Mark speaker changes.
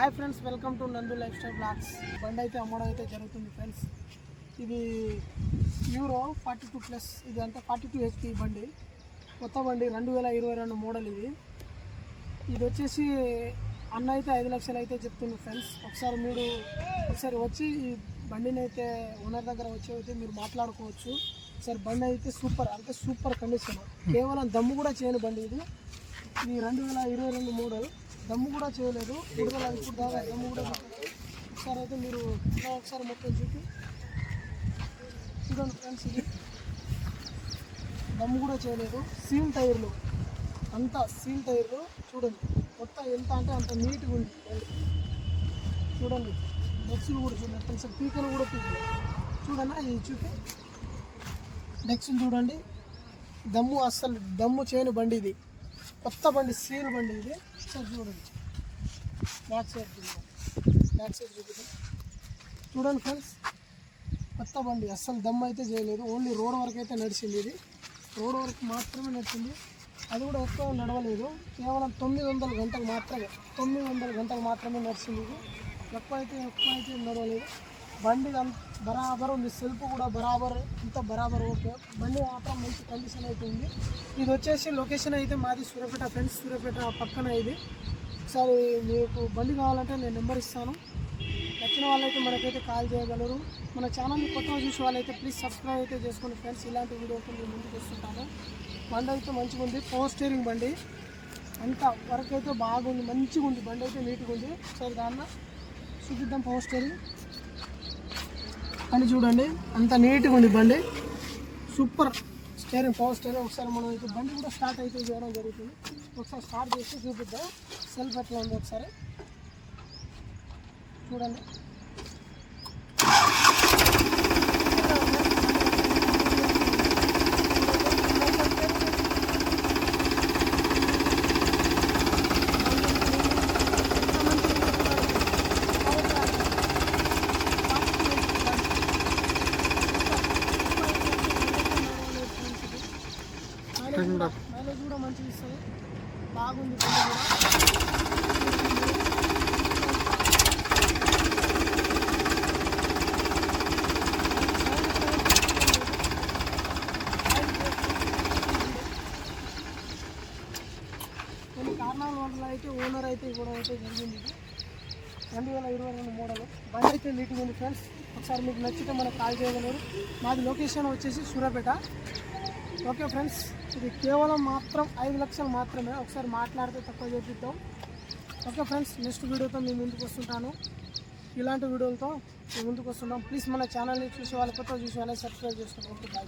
Speaker 1: Hi friends, welcome to నందు life style blogs. బండి అయితే అమ్మడం అయితే జరుగుతుంది ఫ్రెండ్స్. ఇది యూరో 42+, ఇది అంటే 42 HP బండి, కొత్త బండి 2022 మోడల్. ఇది వచ్చేసి అన్న అయితే 5 లక్షలు అయితే చెప్తుంది ఫ్రెండ్స్. ఒకసారి వచ్చి ఈ బండిని అయితే ఓనర్ దగ్గర వచ్చి అయితే మీరు మాట్లాడుకోవచ్చు. ఒకసారి బండి అయితే సూపర్ కండిషన్, కేవలం దమ్ము కూడా చేయని బండి. ఇది 2022 మోడల్, దమ్ము కూడా చేయలేదు, ఇప్పుడు దాకా దమ్ము కూడా పెట్టలేదు. ఒకసారి అయితే మీరు ఒకసారి మొత్తం చూడండి ఫ్రెండ్స్. ఇది దమ్ము కూడా చేయలేదు, సీల్ టైర్లు, అంతా సీల్ టైర్లు చూడండి. మొత్తం ఎంత అంటే అంత నీట్గా ఉంది చూడండి. డెక్స్లు కూడా చూడండి ఫ్రెండ్స్, పీకలు కూడా చూడండి. ఇది చూపి డెక్స్లు చూడండి. అస్సలు దమ్ము చేయని బండి, ఇది కొత్త బండి, సీల్ బండి. ఇది సార్ చూడండి, బ్యాక్ సైడ్ చూపిద్దాం. చూడండి ఫ్రెండ్స్, కొత్త బండి, అస్సలు దమ్ము అయితే చేయలేదు. ఓన్లీ రోడ్ వరకు అయితే నడిచింది. ఇది రోడ్ వరకు మాత్రమే నడిచింది, అది కూడా ఎక్కువ నడవలేదు. కేవలం 900 గంటలు మాత్రమే నడిచింది. ఇది ఎక్కువ అయితే నడవలేదు. బండి బరాబర్ ఉంది, సెల్ఫ్ కూడా బరాబర్ ఓకే. బండి మాత్రం మంచి కండిషన్ అయితే ఉంది. ఇది వచ్చేసి లొకేషన్ అయితే మాది సూర్యాపేట ఫ్రెండ్స్, సూర్యాపేట పక్కన. ఇది ఒకసారి మీకు బండి కావాలంటే నేను నెంబర్ ఇస్తాను, నచ్చిన వాళ్ళైతే మనకైతే కాల్ చేయగలరు. మన ఛానల్ని కొత్తగా చూసే వాళ్ళైతే ప్లీజ్ సబ్స్క్రైబ్ అయితే చేసుకోండి ఫ్రెండ్స్. ఇలాంటి వీడియోతో నేను ముందుకు వస్తుంటాను. బండి అయితే మంచిగా ఉంది, పవర్ స్టీరింగ్ బండి, అంతా వర్క్ అయితే బాగుంది, మంచిగా ఉంది. బండి అయితే నీట్గా ఉంది. ఒకసారి దాన్ని చూపిద్దాం. పవర్ స్టీరింగ్ అని చూడండి, అంత నీట్గా ఉంది బండి, సూపర్ స్టీరింగ్, పవర్ స్టీరింగ్. ఒకసారి మనం అయితే బండి కూడా స్టార్ట్ అయితే చేయడం జరుగుతుంది. ఒకసారి స్టార్ట్ చేసి చూపిద్దాం సెల్ఫ్ ఎట్లా ఉంది ఒకసారి చూడండి. మైలేజ్ కూడా మంచిగా ఇస్తుంది, బాగుంది బండి కూడా. కొన్ని కారణాల వల్ల అయితే ఓనర్ అయితే ఇవ్వడం అయితే జరిగింది. ఇది 2022 మోడల్ బండి అయితే నీట్గా ఉంది ఫ్రెండ్స్. ఒకసారి మీకు నచ్చితే మనకు కాల్ చేయగలరు. మాది లొకేషన్ వచ్చేసి సూర్యాపేట. ఓకే ఫ్రెండ్స్, ఇది కేవలం మాత్రం 5 లక్షలు మాత్రమే. ఒకసారి మాట్లాడితే తక్కువ చేపిద్దాం. ఓకే ఫ్రెండ్స్, నెక్స్ట్ వీడియోతో మేము ముందుకు వస్తుంటాను. ఇలాంటి వీడియోలతో మేము ముందుకు వస్తున్నాం. ప్లీజ్ మన ఛానల్ని చూసే వాళ్ళు, కొత్త చూసే వాళ్ళని సబ్స్క్రైబ్ చేసుకోండి. Okay, bye.